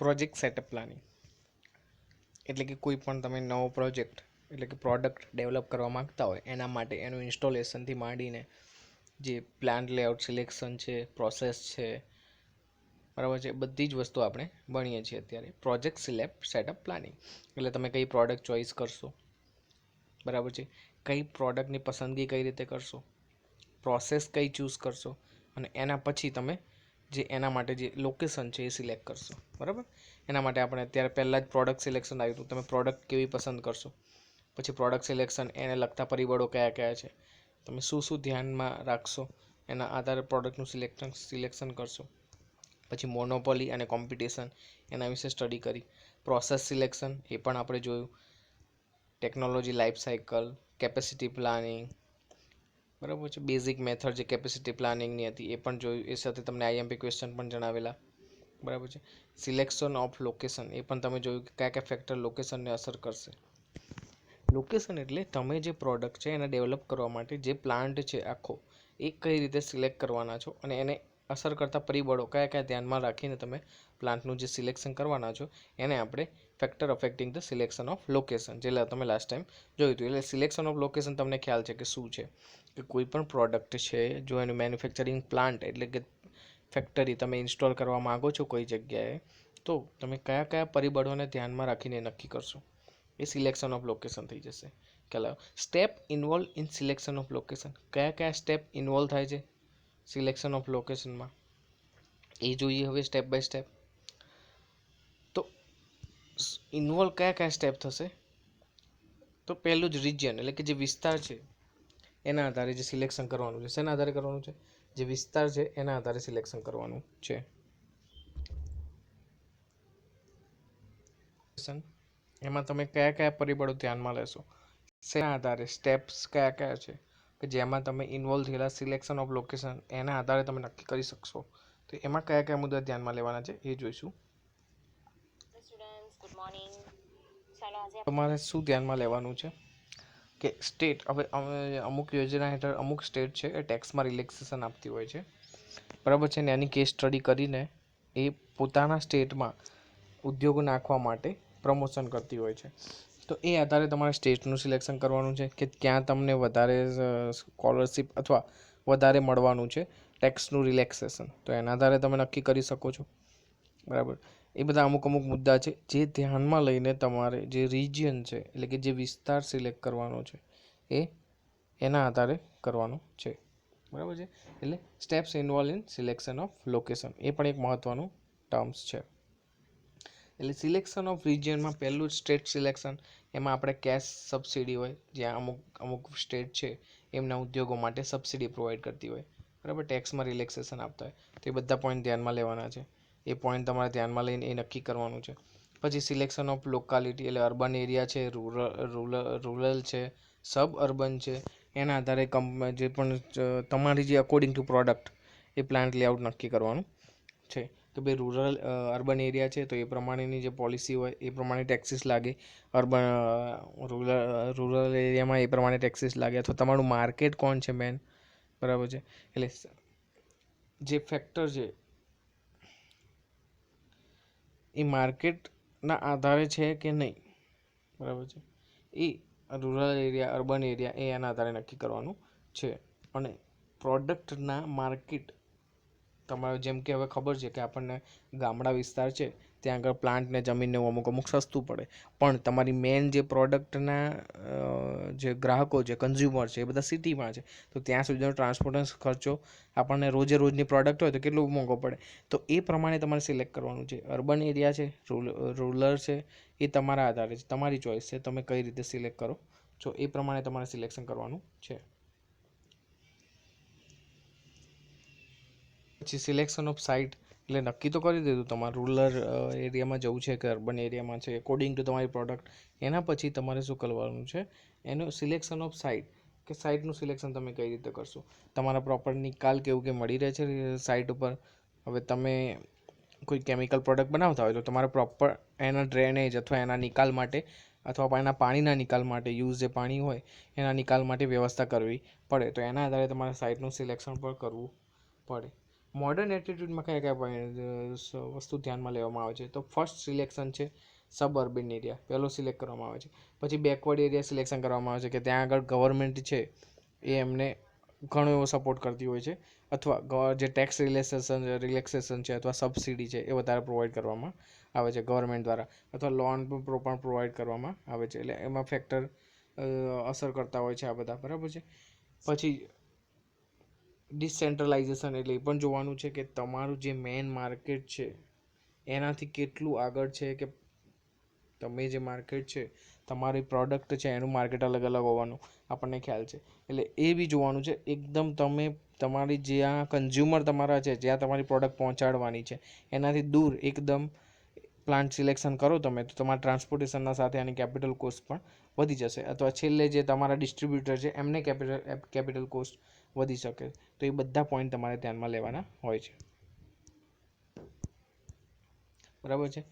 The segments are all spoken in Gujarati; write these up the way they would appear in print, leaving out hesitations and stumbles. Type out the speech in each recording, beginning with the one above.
પ્રોજેક્ટ સેટઅપ પ્લાનિંગ એટલે કે કોઈ પણ તમે નવો પ્રોજેક્ટ એટલે કે પ્રોડક્ટ ડેવલપ કરવા માંગતા હોય એના માટે એનું ઇન્સ્ટોલેશનથી માંડીને જે પ્લાન્ટ લેઆઉટ સિલેક્શન છે, પ્રોસેસ છે, બરાબર છે, બધી જ વસ્તુ આપણે ભણીએ છીએ અત્યારે. પ્રોજેક્ટ સેટઅપ પ્લાનિંગ એટલે તમે કઈ પ્રોડક્ટ ચોઈસ કરશો, બરાબર છે, કઈ પ્રોડક્ટની પસંદગી કઈ રીતે કરશો, પ્રોસેસ કઈ ચૂઝ કરશો, અને એના પછી તમે જે એના માટે જે લોકેશન છે એ સિલેક્ટ કરશો. બરાબર, એના માટે આપણે અત્યારે પહેલાં જ પ્રોડક્ટ સિલેક્શન આવ્યું હતું. તમે પ્રોડક્ટ કેવી પસંદ કરશો, પછી પ્રોડક્ટ સિલેક્શન એને લગતા પરિબળો કયા કયા છે, તમે શું શું ધ્યાનમાં રાખશો, એના આધારે પ્રોડક્ટનું સિલેક્શન કરશો. પછી મોનોપોલી અને કોમ્પિટિશન એના વિશે સ્ટડી કરી. પ્રોસેસ સિલેક્શન એ પણ આપણે જોયું. Technology life cycle, capacity planning, બરાબર છે, બેઝિક મેથડ જે કેપેસિટી પ્લાનિંગની હતી એ પણ જોયું. એ સાથે તમને આઈએમપી ક્વેશ્ચન પણ જણાવેલા, બરાબર છે. સિલેક્શન ઓફ લોકેશન એ પણ તમે જોયું કે કયા કયા ફેક્ટર લોકેશનને અસર કરશે. લોકેશન એટલે તમે જે પ્રોડક્ટ છે એને ડેવલપ કરવા માટે જે પ્લાન્ટ છે આખો એ કઈ રીતે સિલેક્ટ કરવાના છો અને એને અસર કરતા પરિબળો કયા કયા ધ્યાનમાં રાખીને તમે પ્લાન્ટનું જે સિલેક્શન કરવાના છો એને આપણે factor affecting the selection of location જે તમે લાસ્ટ ટાઈમ જોયું હતું. એટલે સિલેક્શન ઓફ લોકેશન તમને ખ્યાલ છે કે શું છે, કે કોઈ પણ પ્રોડક્ટ છે જો એનું મેન્યુફેક્ચરિંગ પ્લાન્ટ એટલે કે ફેક્ટરી તમે ઇન્સ્ટોલ કરવા માગો છો કોઈ જગ્યાએ, તો તમે કયા કયા પરિબળોને ધ્યાનમાં રાખીને નક્કી કરશો, એ સિલેક્શન ઓફ લોકેશન થઈ જશે. ચાલો, step involve in selection of location, કયા કયા સ્ટેપ ઇન્વોલ્વ થાય છે સિલેક્શન ઓફ લોકેશનમાં એ જોઈએ હવે સ્ટેપ બાય સ્ટેપ. તો ઇન્વોલ્વ કયા કયા સ્ટેપ થશે, તો પહેલું જ રિજિયન એટલે કે જે વિસ્તાર છે એના આધારે જે સિલેક્શન કરવાનું છે. શેના આધારે કરવાનું છે? જે વિસ્તાર છે એના આધારે સિલેક્શન કરવાનું છે. એમાં તમે કયા કયા પરિબળો ધ્યાનમાં લેશો, શેના આધારે, સ્ટેપ્સ કયા કયા છે કે જેમાં તમે ઇન્વોલ્વ થયેલા સિલેક્શન ઓફ લોકેશન એના આધારે તમે નક્કી કરી શકશો. તો એમાં કયા કયા મુદ્દા ધ્યાનમાં લેવાના છે એ જોઈશું. તમારે શું ધ્યાનમાં લેવાનું છે કે સ્ટેટ, હવે અમુક યોજના હેઠળ અમુક સ્ટેટ છે એ ટેક્સમાં રિલેક્સેશન આપતી હોય છે, બરાબર છે, ને એની કેસ સ્ટડી કરીને એ પોતાના સ્ટેટમાં ઉદ્યોગો નાખવા માટે પ્રમોશન કરતી હોય છે. તો એ આધારે તમારે સ્ટેટનું સિલેક્શન કરવાનું છે કે ક્યાં તમને વધારે સ્કોલરશિપ અથવા વધારે મળવાનું છે ટેક્સનું રિલેક્સેશન, તો એના આધારે તમે નક્કી કરી શકો છો. બરાબર, એ બધા અમુક અમુક મુદ્દા છે જે ધ્યાનમાં લઈને તમારે જે રિજિયન છે એટલે કે જે વિસ્તાર સિલેક્ટ કરવાનો છે એ એના આધારે કરવાનું છે. બરાબર છે, એટલે steps involve in selection of location એ પણ એક મહત્ત્વનું ટર્મ્સ છે. એટલે સિલેક્શન ઓફ રિજિયનમાં પહેલું સ્ટેટ સિલેક્શન, એમાં આપણે કેશ સબસિડી હોય, જ્યાં અમુક સ્ટેટ છે એમના ઉદ્યોગો માટે સબસિડી પ્રોવાઈડ કરતી હોય, બરાબર, ટેક્સમાં રિલેક્સેશન આપતા હોય, તો એ બધા પોઈન્ટ ધ્યાનમાં લેવાના છે. એ પોઈન્ટ તમારે ધ્યાનમાં લઈને એ નક્કી કરવાનું છે. પછી સિલેક્શન ઓફ લોકાલિટી એટલે અર્બન એરિયા છે, રૂરલ છે, સબ અર્બન છે, એના આધારે જે પણ તમારી જે according to product A plant layout નક્કી કરવાનું છે. કે ભાઈ અર્બન એરિયા છે તો એ પ્રમાણેની જે પોલિસી હોય એ પ્રમાણે ટેક્સીસ લાગે, રૂરલ એરિયામાં એ પ્રમાણે ટેક્સીસ લાગે, અથવા તમારું માર્કેટ કોણ છે મેન, બરાબર છે, એટલે જે ફેક્ટર છે એ માર્કેટના આધારે છે કે નહીં, બરાબર છે, એ રૂરલ એરિયા અર્બન એરિયા એ એના આધારે નક્કી કરવાનું છે. અને પ્રોડક્ટના માર્કેટ તમારે જેમ કે હવે ખબર છે કે આપણને ગામડા વિસ્તાર છે ત્યાં આગળ પ્લાન્ટને જમીનને અમુક સસ્તું પડે, પણ તમારી મેઇન જે પ્રોડક્ટના જે ગ્રાહકો છે, કન્ઝ્યુમર છે, એ બધા સિટીમાં છે, તો ત્યાં સુધીનો ટ્રાન્સપોર્ટેશન ખર્ચો આપણને રોજની પ્રોડક્ટ હોય તો કેટલું મોંઘો પડે, તો એ પ્રમાણે તમારે સિલેક્ટ કરવાનું છે. અર્બન એરિયા છે, રૂરલ છે, એ તમારા આધારે છે, તમારી ચોઈસ છે, તમે કઈ રીતે સિલેક્ટ કરો છો એ પ્રમાણે તમારે સિલેક્શન કરવાનું છે. પછી સિલેક્શન ઓફ સાઇટ એટલે નક્કી તો કરી દીધું તમારે રૂરલ એરિયામાં જવું છે કે અર્બન એરિયામાં છે અકોર્ડિંગ ટુ તમારી પ્રોડક્ટ. એના પછી તમારે શું કરવાનું છે, એનું સિલેક્શન ઓફ સાઇટ, કે સાઇટનું સિલેક્શન તમે કઈ રીતે કરશો, તમારા પ્રોપર નિકાલ કેવું કે મળી રહે છે સાઇટ ઉપર. હવે તમે કોઈ કેમિકલ પ્રોડક્ટ બનાવતા હોય તો તમારે પ્રોપર એના ડ્રેનેજ અથવા એના નિકાલ માટે અથવા એના પાણીના નિકાલ માટે યુઝ જે પાણી હોય એના નિકાલ માટે વ્યવસ્થા કરવી પડે, તો એના આધારે તમારે સાઇટનું સિલેક્શન પણ કરવું પડે. મોડર્ન એટીટ્યૂડમાં કયા કયા પોઈન્ટ વસ્તુ ધ્યાનમાં લેવામાં આવે છે? તો ફર્સ્ટ સિલેક્શન છે સબ અર્બન એરિયા, પહેલો સિલેક્ટ કરવામાં આવે છે. પછી બેકવર્ડ એરિયા સિલેક્શન કરવામાં આવે છે કે ત્યાં આગળ ગવર્મેન્ટ છે એ એમને ઘણો એવો સપોર્ટ કરતી હોય છે, અથવા જે ટેક્સ રિલેક્સેશન છે અથવા સબસિડી છે એ વધારે પ્રોવાઈડ કરવામાં આવે છે ગવર્મેન્ટ દ્વારા, અથવા લોન પણ પ્રોવાઈડ કરવામાં આવે છે. એટલે એમાં ફેક્ટર અસર કરતા હોય છે આ બધા, બરાબર છે. પછી ડિસેન્ટ્રલાઇઝેશન, એટલે એ પણ જોવાનું છે કે તમારું જે મેઇન માર્કેટ છે એનાથી કેટલું આગળ છે, કે તમે જે માર્કેટ છે તમારી પ્રોડક્ટ છે એનું માર્કેટ અલગ અલગ હોવાનું આપણને ખ્યાલ છે. એટલે એ બી જોવાનું છે. એકદમ તમે તમારી જ્યાં કન્ઝ્યુમર તમારા છે, જ્યાં તમારી પ્રોડક્ટ પહોંચાડવાની છે એનાથી દૂર એકદમ પ્લાન્ટ સિલેક્શન કરો તમે, તો તમારા ટ્રાન્સપોર્ટેશનના સાથે આની કેપિટલ કોસ્ટ પણ વધી જશે, અથવા છેલ્લે જે તમારા ડિસ્ટ્રીબ્યુટર છે એમને કેપિટલ કોસ્ટ વધી શકે. તો એ બધા પોઈન્ટ તમારે ધ્યાનમાં લેવાના હોય છે, બરાબર છે.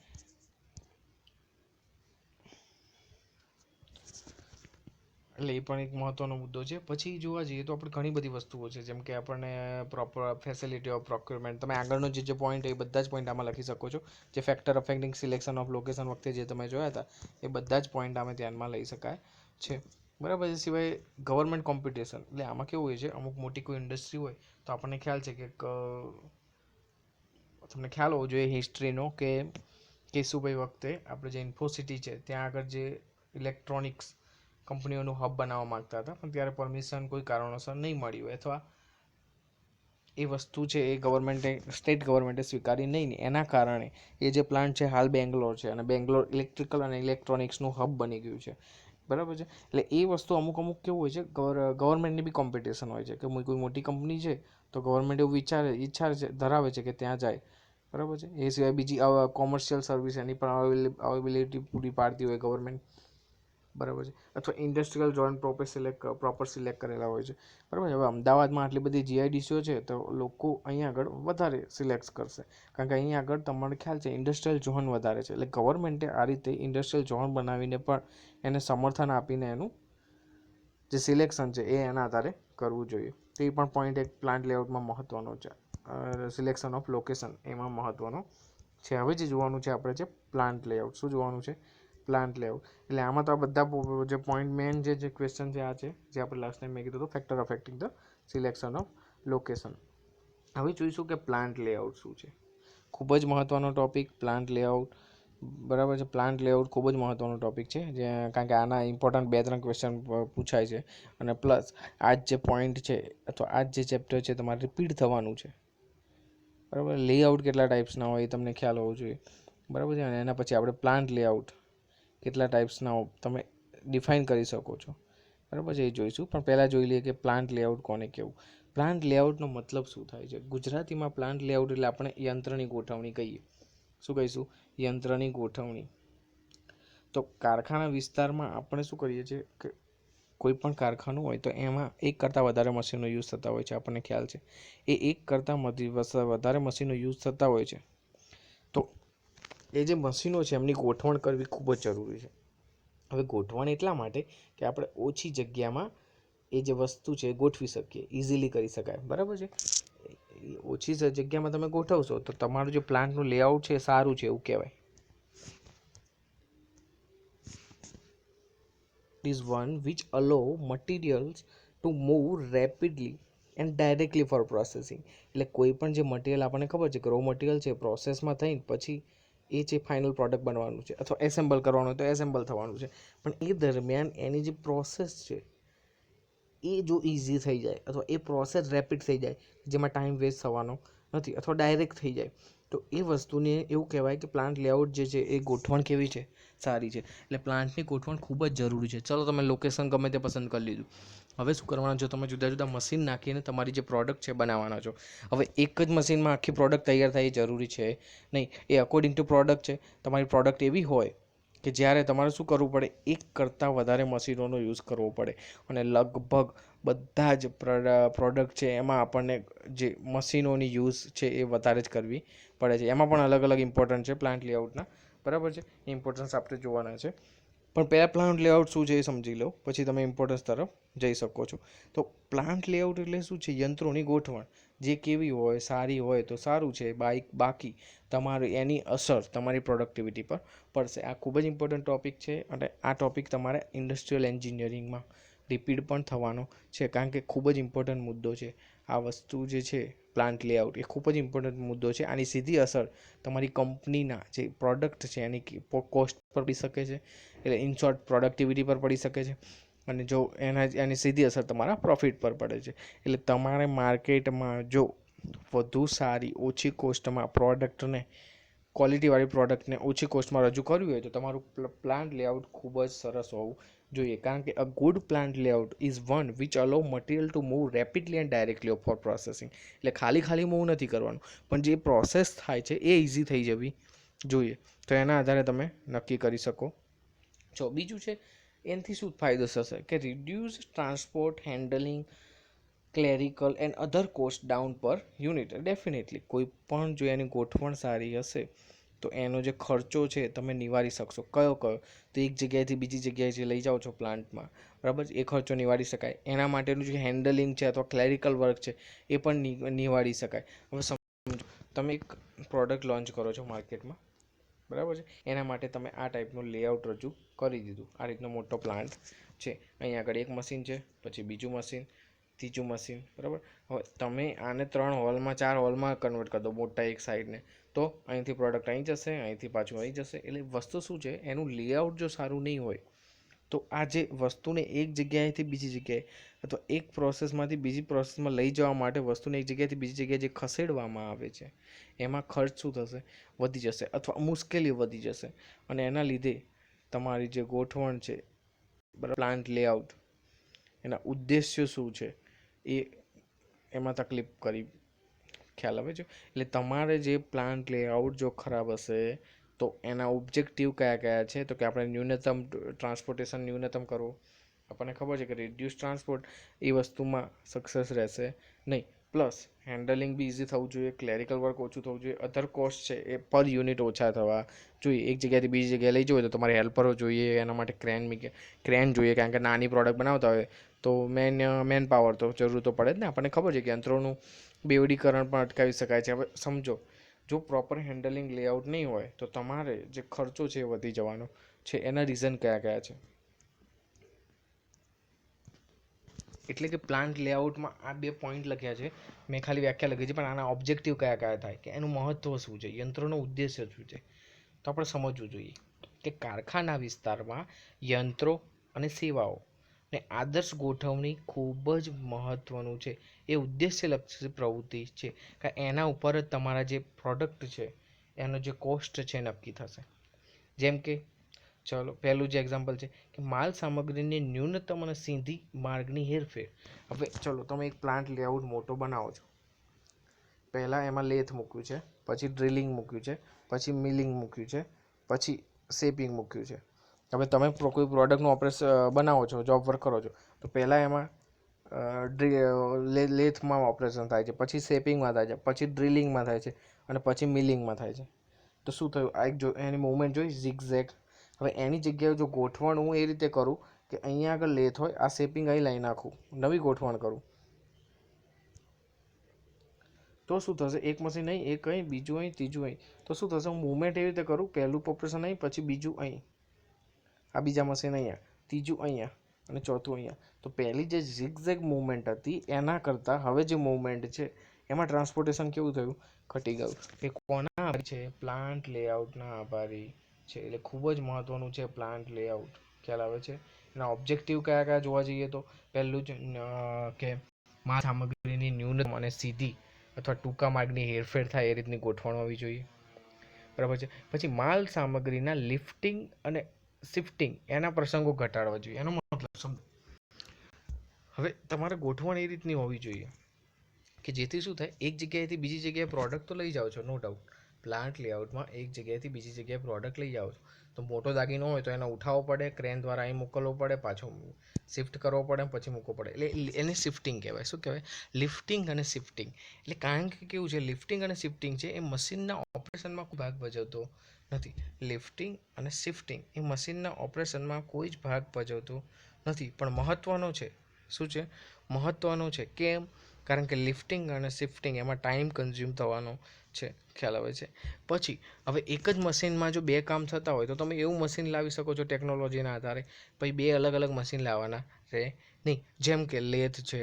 એટલે એ પણ એક મહત્વનો મુદ્દો છે. પછી જોવા જઈએ તો આપણે ઘણી બધી વસ્તુઓ છે, જેમ કે આપણને પ્રોપર ફેસિલિટી ઓફ પ્રોક્યુરમેન્ટ, તમે આગળનો જે પોઈન્ટ એ બધા જ પોઈન્ટ આમાં લખી શકો છો. જે factor affecting selection of location વખતે જે તમે જોયા હતા એ બધા જ પોઈન્ટ આમાં ધ્યાનમાં લઈ શકાય છે, બરાબર છે. સિવાય ગવર્મેન્ટ કોમ્પિટિશન, એટલે આમાં કેવું હોય છે, અમુક મોટી કોઈ ઇન્ડસ્ટ્રી હોય તો આપણને ખ્યાલ છે કે તમને ખ્યાલ હોવો જોઈએ હિસ્ટ્રીનો, કે કેશુભાઈ વખતે આપણે જે ઇન્ફોસિટી છે ત્યાં આગળ જે ઇલેક્ટ્રોનિક્સ કંપનીઓનું હબ બનાવવા માગતા હતા, પણ ત્યારે પરમિશન કોઈ કારણોસર નહીં મળી હોય, અથવા એ વસ્તુ છે એ સ્ટેટ ગવર્મેન્ટે સ્વીકારી નહીં. એના કારણે એ જે પ્લાન્ટ છે હાલ બેંગ્લોર છે, અને બેંગ્લોર ઇલેક્ટ્રિકલ અને ઇલેક્ટ્રોનિક્સનું હબ બની ગયું છે, બરાબર છે. એટલે એ વસ્તુ અમુક કેવું હોય છે, ગવર્મેન્ટની બી કોમ્પિટિશન હોય છે, કે કોઈ મોટી કંપની છે તો ગવર્મેન્ટ એવું ઈચ્છા ધરાવે છે કે ત્યાં જાય, બરાબર છે. એ સિવાય બીજી કોમર્શિયલ સર્વિસ એની પણ અવેલેબિલિટી પૂરી પાડતી હોય ગવર્મેન્ટ, બરાબર છે. અથવા ઇન્ડસ્ટ્રીયલ ઝોન પ્રોપર સિલેક્ટ કરેલા હોય છે, બરાબર છે. હવે અમદાવાદમાં આટલી બધી જીઆઈડીસીઓ છે તો લોકો અહીંયા આગળ વધારે સિલેક્ટ કરશે, કારણ કે અહીંયા આગળ તમારે ખ્યાલ છે ઇન્ડસ્ટ્રીયલ ઝોન વધારે છે. એટલે ગવર્મેન્ટે આ રીતે ઇન્ડસ્ટ્રીયલ ઝોન બનાવીને પણ એને સમર્થન આપીને એનું જે સિલેક્શન છે એ એના આધારે કરવું જોઈએ. તો એ પણ પોઈન્ટ એક પ્લાન્ટ લેઆઉટમાં મહત્વનો છે. સિલેક્શન ઓફ લોકેશન એમાં મહત્વનો છે. હવે જે જોવાનું છે આપણે છે પ્લાન્ટ લેઆઉટ. શું જોવાનું છે? Plant layout. એટલે આમાં તો આ બધા જે પોઈન્ટ મેન જે ક્વેશ્ચન છે આ છે, જે આપણે લાસ્ટ ટાઈમ મેં કીધું હતું, factor affecting the selection of location. હવે જોઈશું કે પ્લાન્ટ લેઆઉટ શું છે. ખૂબ જ મહત્વનો ટોપિક પ્લાન્ટ લેઆઉટ, બરાબર છે. પ્લાન્ટ લેઆઉટ ખૂબ જ મહત્વનો ટોપિક છે, કારણ કે આના ઇમ્પોર્ટન્ટ 2-3 ક્વેશ્ચન પૂછાય છે, અને પ્લસ આ જે પોઈન્ટ છે અથવા આ જે ચેપ્ટર છે તમારે રિપીટ થવાનું છે, બરાબર. લેઆઉટ કેટલા ટાઈપ્સના હોય એ તમને ખ્યાલ હોવો જોઈએ, બરાબર છે. અને એના પછી આપણે પ્લાન્ટ લેઆઉટ કેટલા ટાઈપ્સના તમે ડિફાઇન કરી શકો છો, બરાબર છે, એ જોઈશું. પણ પહેલાં જોઈ લઈએ કે પ્લાન્ટ લેઆઉટ કોને કહેવું. પ્લાન્ટ લેઆઉટનો મતલબ શું થાય છે? ગુજરાતીમાં પ્લાન્ટ લેઆઉટ એટલે આપણે યંત્રની ગોઠવણી કહીએ. શું કહીશું? યંત્રની ગોઠવણી. તો કારખાના વિસ્તારમાં આપણે શું કરીએ છીએ કે કોઈ પણ કારખાનું હોય તો એમાં એક કરતાં વધારે મશીનો યુઝ થતા હોય છે, આપણને ખ્યાલ છે. એ એક કરતાં વધારે મશીનો યુઝ થતા હોય છે, તો એ જે મશીનો છે એમની ગોઠવણ કરવી ખૂબ જ જરૂરી છે. હવે ગોઠવણ એટલા માટે કે આપણે ઓછી જગ્યામાં એ જે વસ્તુ છે એ ગોઠવી શકીએ, ઇઝીલી કરી શકાય, બરાબર છે. ઓછી જગ્યામાં તમે ગોઠવશો તો તમારું જે પ્લાન્ટનું લેઆઉટ છે એ સારું છે એવું કહેવાય. is one which allow materials to move rapidly and directly for processing. એટલે કોઈ પણ જે મટીરિયલ આપણને ખબર છે કે રો મટીરિયલ છે, પ્રોસેસમાં થઈને પછી એ જે ફાઇનલ પ્રોડક્ટ બનવાનું છે અથવા એસેમ્બલ કરવાનું હોય તો એસેમ્બલ થવાનું છે, પણ એ દરમિયાન એની જે પ્રોસેસ છે એ જો ઇઝી થઈ જાય અથવા એ પ્રોસેસ રેપિડ થઈ જાય, જેમાં ટાઈમ વેસ્ટ થવાનો નથી અથવા ડાયરેક્ટ થઈ જાય, તો એ વસ્તુને એવું કહેવાય કે પ્લાન્ટ લેઆઉટ જે છે એ ગોઠવણ કેવી છે? સારી છે. એટલે પ્લાન્ટની ગોઠવણ ખૂબ જ જરૂરી છે. ચલો તમે લોકેશન ગમે તે પસંદ કરી લીધું, હવે શું કરવાના છો? તમે જુદા જુદા મશીન નાખીને તમારી જે પ્રોડક્ટ છે બનાવવાના છો. હવે એક જ મશીનમાં આખી પ્રોડક્ટ તૈયાર થાય એ જરૂરી છે નહીં. એ અકોર્ડિંગ ટુ પ્રોડક્ટ છે. તમારી પ્રોડક્ટ એવી હોય કે જ્યારે તમારે શું કરવું પડે, એક કરતાં વધારે મશીનોનો યુઝ કરવો પડે, અને લગભગ બધા જ પ્રોડક્ટ છે એમાં આપણને જે મશીનોની યુઝ છે એ વધારે જ કરવી પડે છે. એમાં પણ અલગ અલગ ઇમ્પોર્ટન્ટ છે પ્લાન્ટ લેઆઉટના, બરાબર છે. ઇમ્પોર્ટન્સ આપણે જોવાના છે. પણ પહેલાં પ્લાન્ટ લેઆઉટ શું છે એ સમજી લો, પછી તમે ઇમ્પોર્ટન્સ તરફ જઈ શકો છો. તો પ્લાન્ટ લેઆઉટ એટલે શું છે? યંત્રોની ગોઠવણ. જે કેવી હોય સારી હોય તો સારું છે, બાકી તમારી એની અસર તમારી પ્રોડક્ટિવિટી પર પડશે. આ ખૂબ જ ઇમ્પોર્ટન્ટ ટૉપિક છે અને આ ટૉપિક તમારે ઇન્ડસ્ટ્રીયલ એન્જિનિયરિંગમાં રિપીટ પણ થવાનો છે, કારણ કે ખૂબ જ ઇમ્પોર્ટન્ટ મુદ્દો છે. આ વસ્તુ જે છે પ્લાન્ટ લેઆઉટ એ ખૂબ જ ઇમ્પોર્ટન્ટ મુદ્દો છે. આની સીધી અસર તમારી કંપનીના જે પ્રોડક્ટ છે એની કોસ્ટ પર પડી શકે છે, એટલે ઇન શોર્ટ પ્રોડક્ટિવિટી પર પડી શકે છે, અને જો એની સીધી અસર તમારા પ્રોફિટ પર પડે છે. એટલે તમારે માર્કેટમાં જો વધુ સારી ઓછી કોસ્ટમાં પ્રોડક્ટને ક્વોલિટીવાળી પ્રોડક્ટને ઓછી કોસ્ટમાં રજૂ કરવી હોય તો તમારું પ્લાન્ટ લેઆઉટ ખૂબ જ સરસ હોવું જોઈએ, કારણ કે a good plant layout is one which allow material to move rapidly and directly for processing. એટલે ખાલી મૂવ નથી કરવાનું, પણ જે પ્રોસેસ થાય છે એ ઇઝી થઈ જવી જોઈએ. તો એના આધારે તમે નક્કી કરી શકો છો. બીજું છે એનાથી શું ફાયદો થશે કે reduce transport handling clerical and other cost down પર યુનિટ. ડેફિનેટલી કોઈ પણ જો એની ગોઠવણ સારી હશે તો એનો જે ખર્ચો છે તમે નિવારી શકશો. કયો તો એક જગ્યાએથી બીજી જગ્યાએ જે લઈ જાઓ છો પ્લાન્ટમાં, બરાબર, એ ખર્ચો નિવારી શકાય. એના માટેનું જે હેન્ડલિંગ છે અથવા ક્લેરિકલ વર્ક છે એ પણ નિવારી શકાય. હવે સમજો તમે એક પ્રોડક્ટ લોન્ચ કરો છો માર્કેટમાં, બરાબર છે, એના માટે તમે આ ટાઈપનું લેઆઉટ રજૂ કરી દીધું. આ રીતનો મોટો પ્લાન્ટ છે, અહીંયા આગળ એક મશીન છે, પછી બીજું મશીન, ત્રીજું મશીન, બરાબર. હવે તમે આને 3 હોલમાં 4 હોલમાં કન્વર્ટ કરી દો મોટા એક સાઈડને, તો અહીંથી પ્રોડક્ટ અહીં જશે, અહીંથી પાછું અહીં જશે. એટલે વસ્તુ શું છે, એનું લેઆઉટ જો સારું નહીં હોય તો આ જે વસ્તુને એક જગ્યાએથી બીજી જગ્યાએ અથવા એક પ્રોસેસમાંથી બીજી પ્રોસેસમાં લઈ જવા માટે વસ્તુને એક જગ્યાએથી બીજી જગ્યાએ જે ખસેડવામાં આવે છે એમાં ખર્ચ શું થશે, વધી જશે અથવા મુશ્કેલી વધી જશે. અને એના લીધે તમારી જે ગોઠવણ છે, પ્લાન્ટ લેઆઉટ, એના ઉદ્દેશ્ય શું છે એ એમાં તકલીફ કરી ખ્યાલ આવે છે. એટલે તમારે જે પ્લાન્ટ લેઆઉટ જો ખરાબ હશે તો એના ઓબ્જેક્ટિવ કયા છે, તો કે આપણે ન્યૂનતમ ટ્રાન્સપોર્ટેશન ન્યૂનતમ કરવું. આપણને ખબર છે કે રિડ્યુસ ટ્રાન્સપોર્ટ એ વસ્તુમાં સક્સેસ રહેશે નહીં. પ્લસ હેન્ડલિંગ બી ઇઝી થવું જોઈએ, ક્લેરિકલ વર્ક ઓછું થવું જોઈએ, અધર કોસ્ટ છે એ પર યુનિટ ઓછા થવા જોઈએ. એક જગ્યાએથી બીજી જગ્યાએ લઈ જવું તો તમારે હેલ્પરો જોઈએ, એના માટે ક્રેન જોઈએ, કારણ કે નાની પ્રોડક્ટ બનાવતા હોય તો મેન પાવર તો જરૂર તો પડે જ ને. આપણને ખબર છે કે યંત્રોનું બેવડીકરણ પણ અટકાવી શકાય છે. હવે સમજો જો પ્રોપર હેન્ડલિંગ લેઆઉટ નહીં હોય તો તમારે જે ખર્ચો છે એ વધી જવાનો છે. એના રીઝન કયા છે? એટલે કે પ્લાન્ટ લેઆઉટમાં આ 2 પોઈન્ટ લખ્યા છે, મેં ખાલી વ્યાખ્યા લખી છે, પણ આના ઓબ્જેક્ટિવ કયા થાય કે એનું મહત્વ શું છે, યંત્રોનો ઉદ્દેશ્ય શું છે, તો આપણે સમજવું જોઈએ કે કારખાના વિસ્તારમાં યંત્રો અને સેવાઓ ને આદર્શ ગોઠવણી ખૂબ જ મહત્ત્વનું છે. એ ઉદ્દેશ્યલક્ષી પ્રવૃત્તિ છે, કે એના ઉપર જ તમારા જે પ્રોડક્ટ છે એનો જે કોસ્ટ છે નક્કી થશે. જેમ કે ચલો પહેલું જે એક્ઝામ્પલ છે કે માલ સામગ્રીની ન્યૂનતમ અને સીધી માર્ગની હેરફેર. હવે ચલો તમે એક પ્લાન્ટ લેઆઉટ મોટો બનાવો છો, પહેલાં એમાં લેથ મૂક્યું છે, પછી ડ્રિલિંગ મૂક્યું છે, પછી મિલિંગ મૂક્યું છે, પછી શેપિંગ મૂક્યું છે. હવે તમે કોઈ પ્રોડક્ટનું બનાવો છો, જોબ વર્ક કરો છો, તો પહેલાં એમાં લેથમાં ઓપરેશન થાય છે, પછી શેપિંગમાં થાય છે, પછી ડ્રિલિંગમાં થાય છે અને પછી મિલિંગમાં થાય છે. તો શું થયું, આ એક જો એની મૂવમેન્ટ જોઈ ઝિગઝેગ. હવે એની જગ્યાએ જો ગોઠવણ હું એ રીતે કરું કે અહીંયા આગળ લેથ હોય, આ શેપિંગ અહીં લઈ નાખું, નવી ગોઠવણ કરું, તો શું થશે, એક મશીન અહીં, એક અહીં, બીજું અહીં, ત્રીજું અહીં. તો શું થશે, હું મૂવમેન્ટ એવી રીતે કરું, પહેલું ઓપરેશન અહીં, પછી બીજું અહીં, આ બીજા મશીન અહીંયા, ત્રીજું અહીંયા અને ચોથું અહીંયા. તો પહેલી જે ઝિગઝેગ મૂવમેન્ટ હતી એના કરતાં હવે જે મૂવમેન્ટ છે એમાં ટ્રાન્સપોર્ટેશન કેવું થયું, ઘટી ગયું. એ કોના આભારી છે, પ્લાન્ટ લેઆઉટના આભારી છે. એટલે ખૂબ જ મહત્ત્વનું છે પ્લાન્ટ લેઆઉટ. ખ્યાલ આવે છે? એના ઓબ્જેક્ટિવ કયા જોવા જઈએ તો પહેલું જ કે માલ સામગ્રીની ન્યૂનતમ અને સીધી અથવા ટૂંકા માર્ગની હેરફેર થાય એ રીતની ગોઠવણ હોવી જોઈએ, બરાબર છે. પછી માલ સામગ્રીના લિફ્ટિંગ અને શિફ્ટિંગ એના પ્રસંગો ઘટાડવા જોઈએ. એનો મતલબ સમજો, હવે તમારે ગોઠવણ એ રીતની હોવી જોઈએ કે જેથી શું થાય, એક જગ્યાએથી બીજી જગ્યાએ પ્રોડક્ટ તો લઈ જાઓ છો, નો ડાઉટ. પ્લાન્ટ લેઆઉટમાં એક જગ્યાએથી બીજી જગ્યાએ પ્રોડક્ટ લઈ જાઓ છો તો મોટો દાગીનો હોય તો એને ઉઠાવવો પડે, ક્રેન દ્વારા અહીં મોકલવો પડે, પાછો શિફ્ટ કરવો પડે, પછી મૂકવો પડે. એટલે એને શિફ્ટિંગ કહેવાય. શું કહેવાય? લિફ્ટિંગ અને શિફ્ટિંગ. એટલે કારણ કે કેવું છે, લિફ્ટિંગ અને શિફ્ટિંગ છે એ મશીનના ઓપરેશનમાં કોઈ ભાગ ભજવતો નથી. લિફ્ટિંગ અને શિફ્ટિંગ એ મશીનના ઓપરેશનમાં કોઈ જ ભાગ ભજવતો નથી, પણ મહત્ત્વનો છે. શું છે? મહત્ત્વનો છે. કેમ? કારણ કે લિફ્ટિંગ અને શિફ્ટિંગ એમાં ટાઈમ કન્ઝ્યુમ થવાનો છે, ખ્યાલ આવે છે. પછી હવે એક જ મશીનમાં જો બે કામ થતા હોય તો તમે એવું મશીન લાવી શકો છો ટેકનોલોજીના આધારે, પછી બે અલગ અલગ મશીન લાવવાના રહે નહીં. જેમ કે લેથ છે,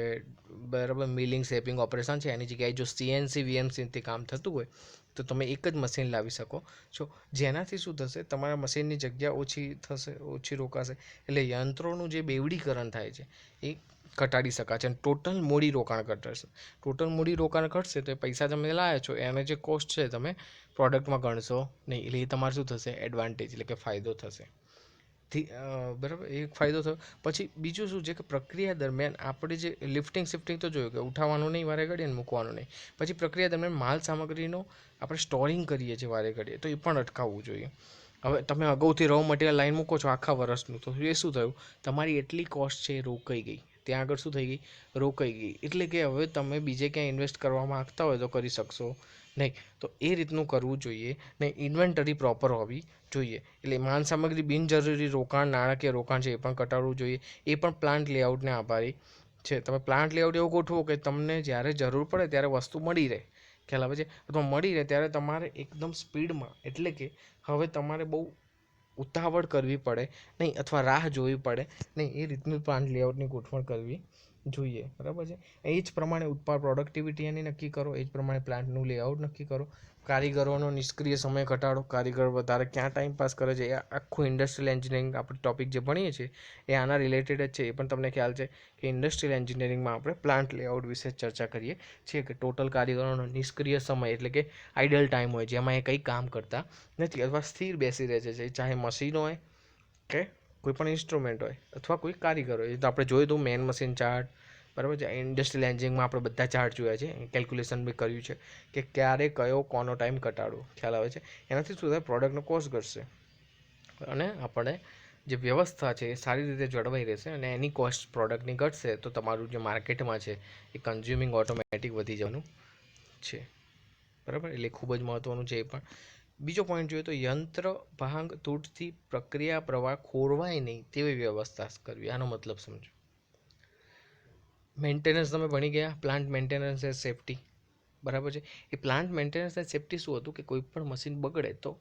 બરાબર, મિલિંગ શેપિંગ ઓપરેશન છે, એની જગ્યાએ જો સીએનસી વીએમસીથી કામ થતું હોય તો તમે એક જ મશીન લાવી શકો છો. જેનાથી શું થશે, તમારા મશીનની જગ્યા ઓછી થશે, ઓછી રોકાશે, એટલે યંત્રોનું જે બેવડીકરણ થાય છે એ ઘટાડી શકાશે અને ટોટલ મૂડી રોકાણ ઘટશે. ટોટલ મૂડી રોકાણ ઘટશે તો એ પૈસા તમે લાવ્યા છો એને જે કોસ્ટ છે તમે પ્રોડક્ટમાં ગણશો નહીં, એટલે એ તમારે શું થશે, એડવાન્ટેજ એટલે કે ફાયદો થશે. બરાબર, એક ફાયદો થયો. પછી બીજું શું છે કે પ્રક્રિયા દરમિયાન આપણે જે લિફ્ટિંગ શિફ્ટિંગ તો જોયું કે ઉઠાવવાનું નહીં વારે ઘડીએ ને મૂકવાનું નહીં. પછી પ્રક્રિયા દરમિયાન માલ સામગ્રીનો આપણે સ્ટોરિંગ કરીએ છીએ વારે ઘડીએ તો એ પણ અટકાવવું જોઈએ. હવે તમે અગાઉથી રો મટીરિયલ લાઈન મૂકો છો આખા વર્ષનું, તો એ શું થયું, તમારી એટલી કોસ્ટ છે એ રોકાઈ ગઈ, ત્યાં આગળ શું થઈ ગઈ, રોકાઈ ગઈ. એટલે કે હવે તમે બીજે ક્યાંય ઇન્વેસ્ટ કરવા માગતા હોય તો કરી શકશો નહીં. તો એ રીતનું કરવું જોઈએ નહીં. ઇન્વેન્ટરી પ્રોપર હોવી જોઈએ. એટલે માલ સામગ્રી બિનજરૂરી રોકાણ, નાણાકીય રોકાણ છે એ પણ ઘટાડવું જોઈએ. એ પણ પ્લાન્ટ લેઆઉટને આભારી છે. તમે પ્લાન્ટ લેઆઉટ એવું ગોઠવો કે તમને જ્યારે જરૂર પડે ત્યારે વસ્તુ મળી રહે, ખ્યાલ આવે છે, અથવા મળી રહે ત્યારે તમારે એકદમ સ્પીડમાં, એટલે કે હવે તમારે બહુ ઉતાવળ કરવી પડે નહીં અથવા રાહ જોવી પડે નહીં, એ રીતનું પ્લાન્ટ લેઆઉટની ગોઠવણ કરવી જોઈએ. બરાબર છે. એ જ પ્રમાણે ઉત્પાદ પ્રોડક્ટિવિટી એની નક્કી કરો, એ જ પ્રમાણે પ્લાન્ટનું લેઆઉટ નક્કી કરો. કારીગરોનો નિષ્ક્રિય સમય ઘટાડો, કારીગર વધારે ક્યાં ટાઈમ પાસ કરે છે, એ આખું ઇન્ડસ્ટ્રીયલ એન્જિનિયરિંગ આપણે ટોપિક જે ભણીએ છીએ એ આના રિલેટેડ જ છે. એ પણ તમને ખ્યાલ છે કે ઇન્ડસ્ટ્રીયલ એન્જિનિયરિંગમાં આપણે પ્લાન્ટ લેઆઉટ વિશે ચર્ચા કરીએ છીએ કે ટોટલ કારીગરોનો નિષ્ક્રિય સમય એટલે કે આઇડલ ટાઈમ હોય જેમાં એ કંઈ કામ કરતા નથી અથવા સ્થિર બેસી રહે છે, ચાહે મશીન હોય કે કોઈ પણ ઇન્સ્ટ્રુમેન્ટ હોય અથવા કોઈ કારીગર હોય. તો આપણે જોયું તો મેન મશીન ચાર્ટ, બરાબર છે, ઇન્ડસ્ટ્રીયલ એન્જિનિયરિંગમાં આપણે બધા ચાર્ટ જોયા છે, કેલ્ક્યુલેશન બી કર્યું છે કે ક્યારે કયો કોનો ટાઈમ ઘટાડવો, ખ્યાલ આવે છે. એનાથી શું થાય, પ્રોડક્ટનો કોસ્ટ ઘટશે અને આપણે જે વ્યવસ્થા છે એ સારી રીતે જળવાઈ રહેશે અને એની કોસ્ટ પ્રોડક્ટની ઘટશે તો તમારું જે માર્કેટમાં છે એ કન્ઝ્યુમિંગ ઓટોમેટિક વધી જવાનું છે. બરાબર, એટલે ખૂબ જ મહત્ત્વનું છે. એ પણ બીજો પોઈન્ટ જોઈએ તો યંત્ર ભાંગ તૂટથી પ્રક્રિયા પ્રવાહ ખોરવાય નહીં તેવી વ્યવસ્થા કરવી. આનો મતલબ સમજો. મેન્ટેનન્સ તમે ભણી ગયા, પ્લાન્ટ મેન્ટેનન્સ એન્ડ સેફ્ટી, બરાબર છે. એ પ્લાન્ટ મેન્ટેનન્સ એન્ડ સેફ્ટી શું હતું કે કોઈ પણ મશીન બગડે તો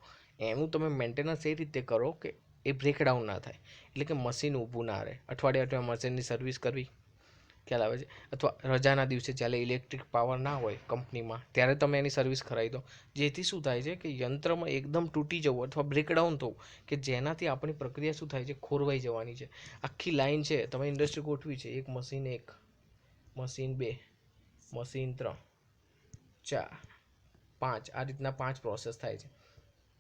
એનું તમે મેન્ટેનન્સ એ રીતે કરો કે એ બ્રેકડાઉન ના થાય, એટલે કે મશીન ઊભું ના રહે. અઠવાડિયા મશીનની સર્વિસ કરવી, ખ્યાલ આવે છે, અથવા રજાના દિવસે જ્યારે ઇલેક્ટ્રિક પાવર ના હોય કંપનીમાં ત્યારે તમે એની સર્વિસ કરાવી દો. જેથી શું થાય છે કે યંત્રમાં એકદમ તૂટી જવું અથવા બ્રેકડાઉન થવું કે જેનાથી આપણી પ્રક્રિયા શું થાય છે, ખોરવાઈ જવાની છે. આખી લાઈન છે, તમે ઇન્ડસ્ટ્રી ગોઠવી છે, એક મશીન 1, મશીન 2, મશીન 3, 4, 5, આ રીતના 5 પ્રોસેસ થાય છે.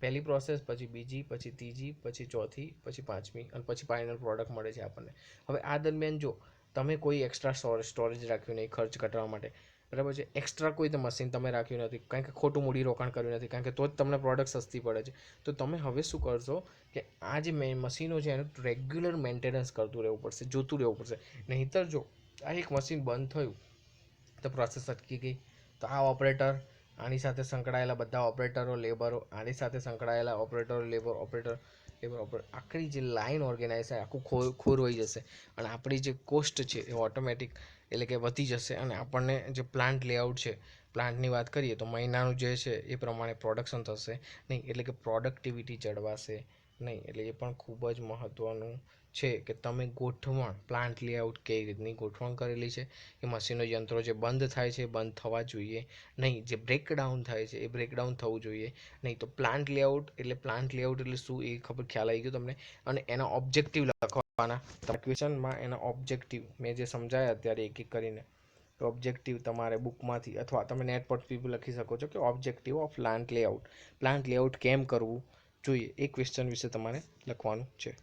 પહેલી પ્રોસેસ, પછી બીજી, પછી ત્રીજી, પછી ચોથી, પછી પાંચમી અને પછી ફાઇનલ પ્રોડક્ટ મળે છે આપણને. હવે આ દરમિયાન જો તમે કોઈ એક્સ્ટ્રા સ્ટોરેજ રાખ્યું નહીં ખર્ચ ઘટાડવા માટે, બરાબર છે, એક્સ્ટ્રા કોઈ મશીન તમે રાખ્યું નથી કારણ કે ખોટું મૂડી રોકાણ કર્યું નથી, કારણ કે તો જ તમને પ્રોડક્ટ સસ્તી પડે છે. તો તમે હવે શું કરશો કે આ જે મશીનો છે એનું રેગ્યુલર મેન્ટેનન્સ કરતું રહેવું પડશે, જોતું રહેવું પડશે. નહીંતર જો આ એક મશીન બંધ થયું તો પ્રોસેસ અટકી ગઈ, તો આ ઓપરેટર, આની સાથે સંકળાયેલા બધા ઓપરેટરો, લેબરો, આની સાથે સંકળાયેલા ઓપરેટરો, લેબર, આખરી જે લાઇન ઓર્ગેનાઇઝ થાય આખું ખોરવાઈ જશે અને આપણી જે કોસ્ટ છે એ ઓટોમેટિક એટલે કે વધી જશે અને આપણને જે પ્લાન્ટ લેઆઉટ છે, પ્લાન્ટની વાત કરીએ તો મહિનાનું જે છે એ પ્રમાણે પ્રોડક્શન થશે નહીં, એટલે કે પ્રોડક્ટિવિટી જળવાશે નહીં. એટલે એ પણ ખૂબ જ મહત્ત્વનું છે કે તમે ગોઠવણ, પ્લાન્ટ લેઆઉટ કઈ રીતની ગોઠવણ કરેલી છે, કે મશીનો યંત્રો જે બંધ થાય છે બંધ થવા જોઈએ નહીં, જે બ્રેકડાઉન થાય છે એ બ્રેકડાઉન થવું જોઈએ નહીં. તો પ્લાન્ટ લેઆઉટ એટલે શું એ ખબર, ખ્યાલ આવી ગયો તમને. અને એના ઓબ્જેક્ટિવ લખવાના ક્વેશ્ચનમાં, એના ઓબ્જેક્ટિવ મેં જે સમજાયા અત્યારે એક એક કરીને, ઓબ્જેક્ટિવ તમારે બુકમાંથી અથવા તમે નેટ પરથી બી લખી શકો છો કે ઓબ્જેક્ટિવ ઓફ પ્લાન્ટ લેઆઉટ કેમ કરવું જોઈએ, એ ક્વેશ્ચન વિશે તમારે લખવાનું છે.